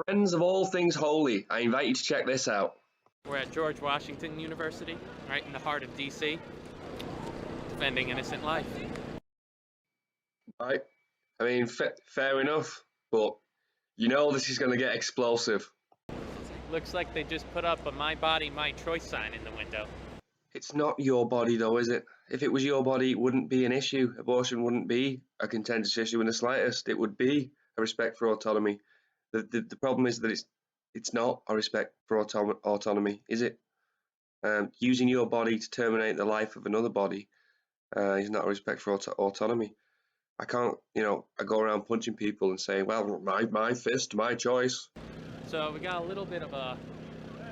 Friends of all things holy, I invite you to check this out. We're at George Washington University, right in the heart of DC, defending innocent life. Right? I mean, fair enough, but you know this is going to get explosive. Looks like they just put up a My Body, My Choice sign in the window. It's not your body though, is it? If it was your body, it wouldn't be an issue. Abortion wouldn't be a contentious issue in the slightest. It would be a respect for autonomy. The problem is that it's not a respect for autonomy, is it? Using your body to terminate the life of another body is not a respect for autonomy. I can't, I go around punching people and saying, well, my fist, my choice. So we got a little bit of a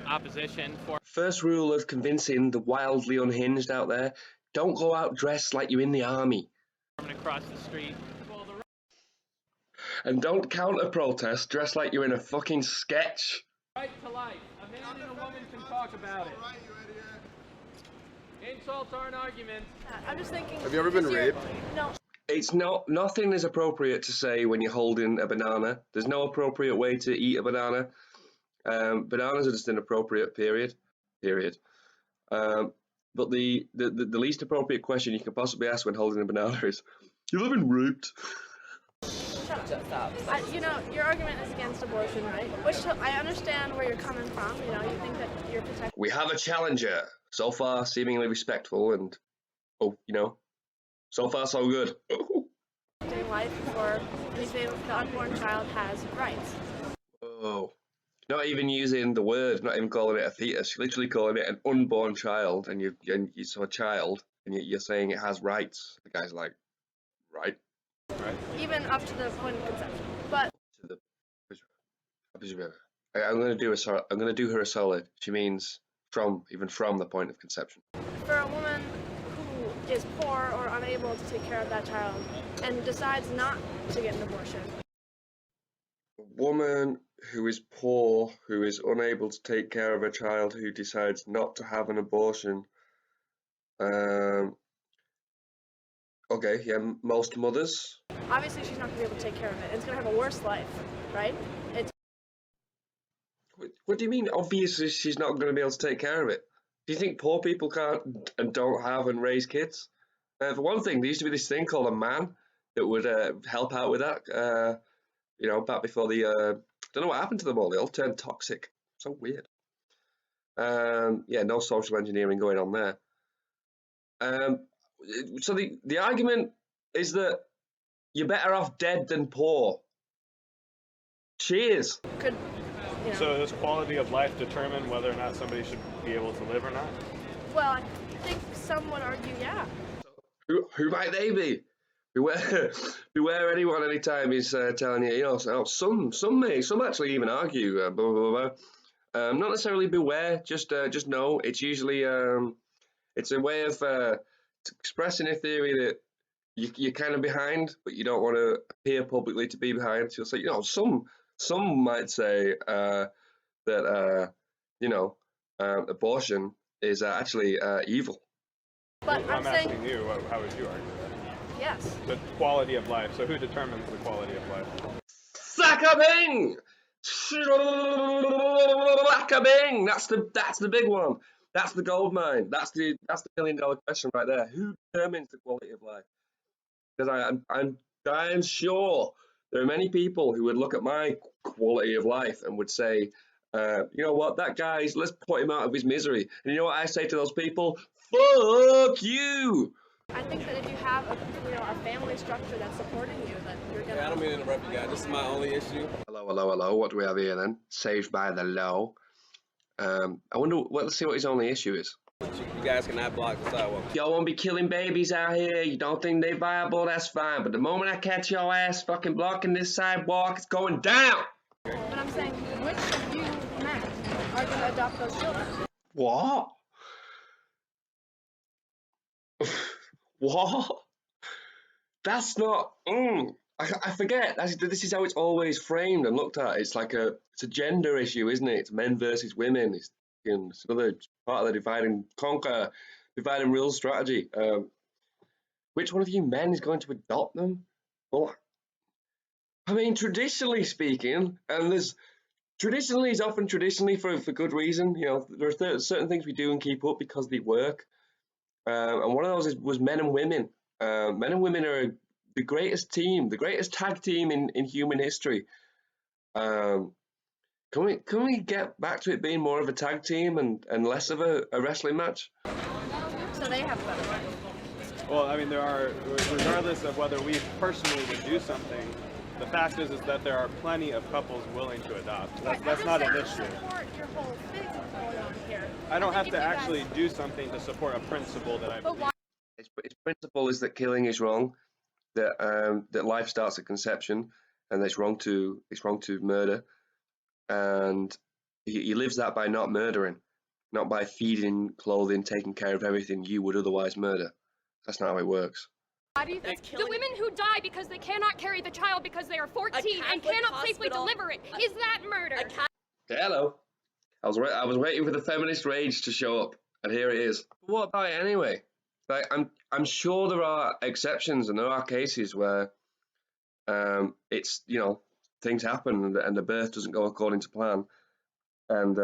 opposition for... First rule of convincing the wildly unhinged out there, don't go out dressed like you're in the army. Across the street. And don't counter-protest dressed like you're in a fucking sketch. Right to life. A man and a woman can talk about it. Insults aren't arguments. I'm just thinking... Have you ever been raped? No. It's nothing is appropriate to say when you're holding a banana. There's no appropriate way to eat a banana. Bananas are just inappropriate, period. But the least appropriate question you can possibly ask when holding a banana is, you ever been raped? Shut up. Your argument is against abortion, right? Which I understand where you're coming from. You think that you're protecting... We have a challenger. So far, seemingly respectful and, so far so good. Life for the unborn child has rights. Oh. Not even using the word, not even calling it a fetus, you're literally calling it an unborn child, and you saw a child, and you're saying it has rights. The guy's like, right? Even up to the point of conception, but I'm gonna do her a solid. She means from the point of conception. For a woman who is poor or unable to take care of that child and decides not to get an abortion. A woman who is poor, who is unable to take care of a child, who decides not to have an abortion. Okay, yeah, most mothers. Obviously, she's not going to be able to take care of it. It's going to have a worse life, right? What do you mean? Obviously, she's not going to be able to take care of it. Do you think poor people can't and don't have and raise kids? For one thing, there used to be this thing called a man that would help out with that. Back before the don't know what happened to them all. They all turned toxic. So weird. Yeah, no social engineering going on there. So the argument is that you're better off dead than poor. Cheers. So does quality of life determine whether or not somebody should be able to live or not? Well, I think some would argue, yeah. Who might they be? Beware anyone anytime he's telling you, some actually even argue, blah, blah, blah. Not necessarily beware, just know it's usually, it's a way of expressing a theory that you're kind of behind, but you don't want to appear publicly to be behind. So you'll say, some might say that, abortion is actually evil. But I'm asking you, how would you argue that? Yes. The quality of life. So who determines the quality of life? Sakabing! Sakabing! That's the big one. That's the gold mine. That's the $1 million question right there. Who determines the quality of life? Because I'm sure there are many people who would look at my quality of life and would say, you know what, that guy's, let's put him out of his misery. And you know what I say to those people? Fuck you! I think that if you have a family structure that's supporting you, that you're gonna... I don't mean to interrupt you guys. This is my only issue. Hello. What do we have here then? Saved by the Law. I wonder, let's see what his only issue is. You guys cannot block the sidewalk. Y'all won't be killing babies out here. You don't think they viable, that's fine. But the moment I catch your ass fucking blocking this sidewalk, it's going down. But I'm saying, which of you men are going to adopt those children? What? What? That's not. I forget. This is how it's always framed and looked at. It's like it's a gender issue, isn't it? It's men versus women. It's another part of the divide and conquer, divide and rule strategy. Which one of you men is going to adopt them? Well, I mean, traditionally speaking, and there's traditionally is often traditionally for good reason. You know, there are certain things we do and keep up because they work. And one of those was men and women. Men and women are the greatest team, the greatest tag team in human history. Um, can we get back to it being more of a tag team and less of a wrestling match? So they have better. Well, I mean, there are, regardless of whether we personally would do something, the fact is that there are plenty of couples willing to adopt. That's not an issue. Support your whole thing going on here. I don't have to actually do something to support a principle that I believe. Its principle is that killing is wrong, that life starts at conception, and it's wrong to murder, and he lives that by not murdering, not by feeding, clothing, taking care of everything you would otherwise murder. That's not how it works. The women who die because they cannot carry the child because they are 14 and cannot safely deliver it, is that murder? Hello. I was waiting for the feminist rage to show up, and here it is. What about it anyway? Like I'm sure there are exceptions and there are cases where it's, you know, things happen and the birth doesn't go according to plan, and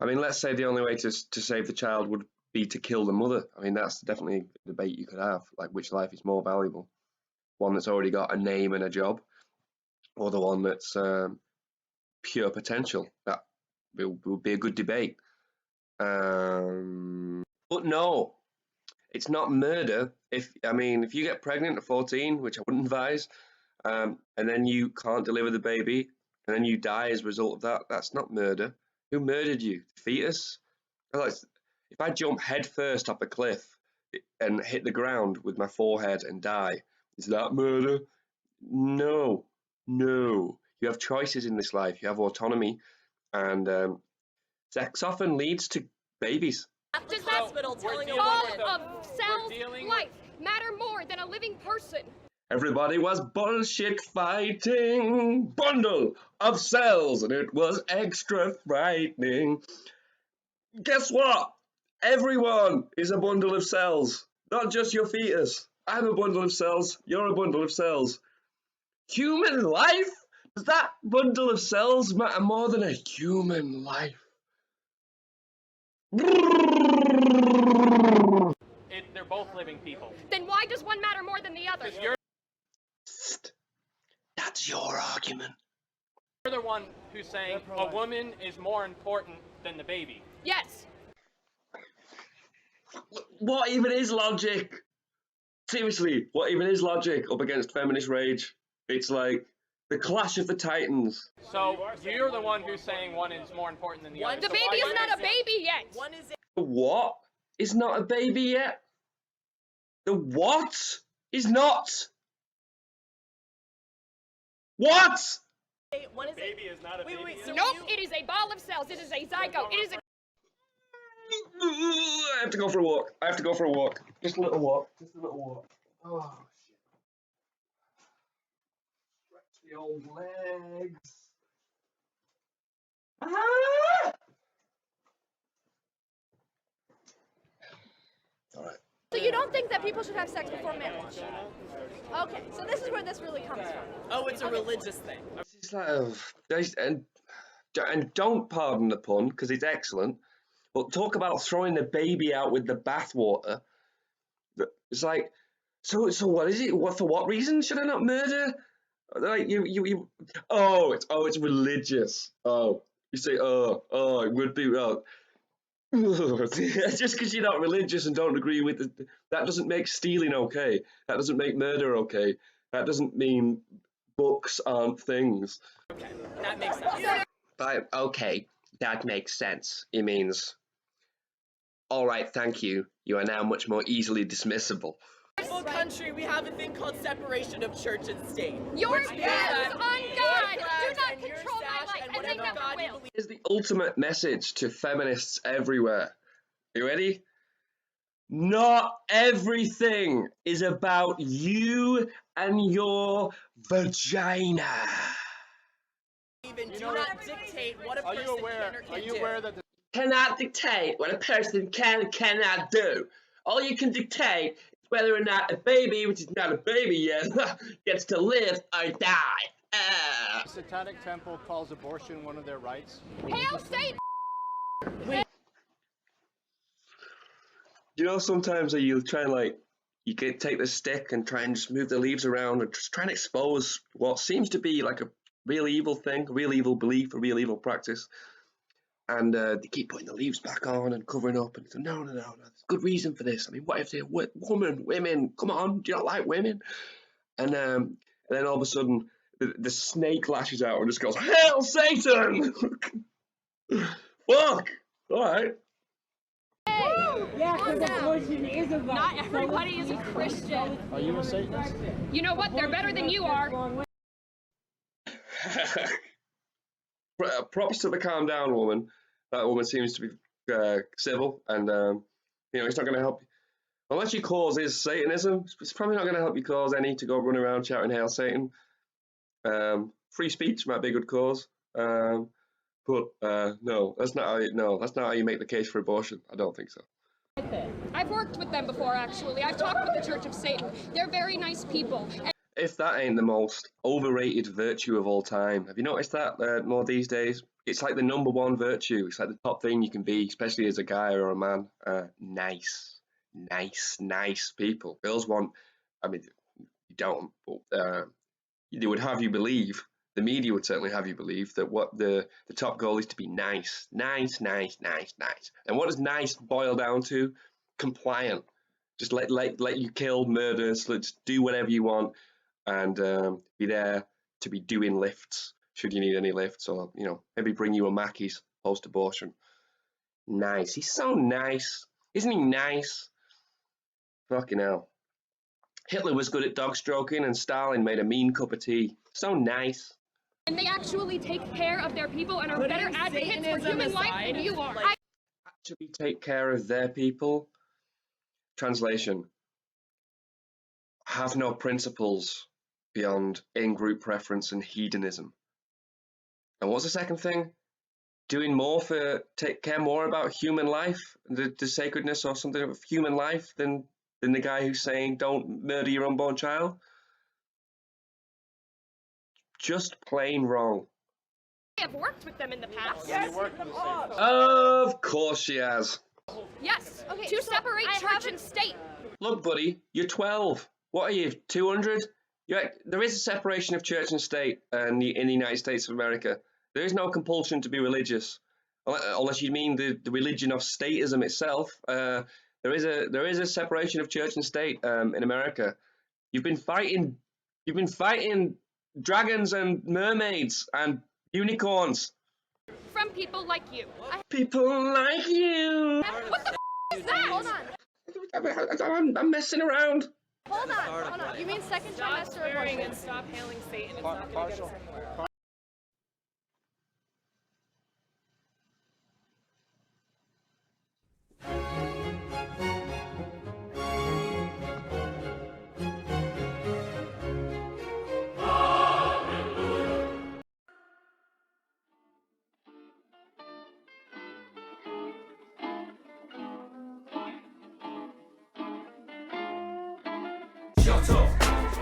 I mean, let's say the only way to save the child would be to kill the mother. I mean, that's definitely a debate you could have, like which life is more valuable, one that's already got a name and a job, or the one that's pure potential. That will be a good debate. But no, it's not murder. If you get pregnant at 14, which I wouldn't advise, and then you can't deliver the baby, and then you die as a result of that, that's not murder. Who murdered you? The fetus? Like, if I jump head first off a cliff and hit the ground with my forehead and die, is that murder? No, no. You have choices in this life. You have autonomy, and sex often leads to babies. Does that all of cells' life matter more than a living person? Everybody was bullshit fighting, bundle of cells, and it was extra frightening. Guess what? Everyone is a bundle of cells, not just your fetus. I'm a bundle of cells, you're a bundle of cells. Human life? Does that bundle of cells matter more than a human life? They're both living people. Then why does one matter more than the other? Because you're That's your argument. the one who's saying a woman is more important than the baby. Yes. What even is logic? Seriously, what even is logic up against feminist rage? It's like the clash of the titans. So you're the one who's saying one is more important than the other. The So baby why is not a baby yet. The what is not a baby yet? The what is not? What? Baby is not a baby. Nope, it is a ball of cells. It is a zygote. It is a... I have to go for a walk. Just a little walk. Oh, shit. Stretch the old legs. Ah! All right. So you don't think that people should have sex before marriage? Okay, so this is where this really comes from. Oh, it's a religious thing. It's like, and don't pardon the pun because it's excellent, but talk about throwing the baby out with the bathwater. It's like, so what is it? What, for what reason should I not murder? Like you it's religious. Oh, you say it would be just because you're not religious and don't agree with it, that doesn't make stealing okay. That doesn't make murder okay. That doesn't mean books aren't things. Okay, that makes sense. But okay, that makes sense. It means, all right, thank you. You are now much more easily dismissible. In this country, we have a thing called separation of church and state. Your Which views means that on God your do not and your control my stash life, and and they whatever never God you will. believe. Here's the ultimate message to feminists everywhere. You ready? Not everything is about you and your vagina. Even do not dictate what a person can or can't do. That Cannot dictate what a person can and cannot do. All you can dictate is whether or not a baby, which is not a baby yet, gets to live or die. The Satanic Temple calls abortion one of their rights. Hail Satan! You know, sometimes you try and take the stick and try and just move the leaves around and just try and expose what seems to be like a real evil thing, a real evil belief, a real evil practice. And they keep putting the leaves back on and covering up. And it's no, there's good reason for this. I mean, what if they're women? Come on, do you not like women? And then all of a sudden, the snake lashes out and just goes, "Hail Satan!" Fuck! All right. Yeah, because abortion is a right. Not everybody is a Christian. Are you a Satanist? You know what? They're better than you are. Props to the calm down woman. That woman seems to be civil, and it's not going to help you. Unless your cause is Satanism, it's probably not going to help your cause any to go run around shouting "Hail Satan." Free speech might be a good cause, but no, that's not how you make the case for abortion. I don't think so. I've worked with them before, actually. I've talked with the Church of Satan. They're very nice people. If that ain't the most overrated virtue of all time, have you noticed that more these days? It's like the number one virtue. It's like the top thing you can be, especially as a guy or a man. Nice people. Girls want, I mean, you don't, but they would have you believe, the media would certainly have you believe that what the top goal is to be nice. And what does nice boil down to? Compliant. Just let you kill, murder, just do whatever you want, and be there to be doing lifts should you need any lifts, or maybe bring you a Mackey's post-abortion. Nice. He's so nice. Isn't he nice? Fucking hell. Hitler was good at dog stroking, and Stalin made a mean cup of tea. So nice. And they actually take care of their people and are better advocates for human life than you are. Actually take care of their people. Translation. Have no principles beyond in-group preference and hedonism. And what's the second thing? Take care more about human life, the sacredness or something of human life than the guy who's saying don't murder your unborn child. Just plain wrong. I have worked with them in the past. Yes. Of course she has. Yes. Okay, to separate church and state. Look, buddy, you're 12. What are you, 200? There is a separation of church and state in the United States of America. There is no compulsion to be religious, unless you mean the religion of statism itself. There is a separation of church and state in America. You've been fighting dragons and mermaids and unicorns. From people like you. People like you. What the is that? Hold on. I'm messing around. Hold on. You mean second trimester abortion? And stop hailing Satan. It's not going to get us anywhere. Shut up!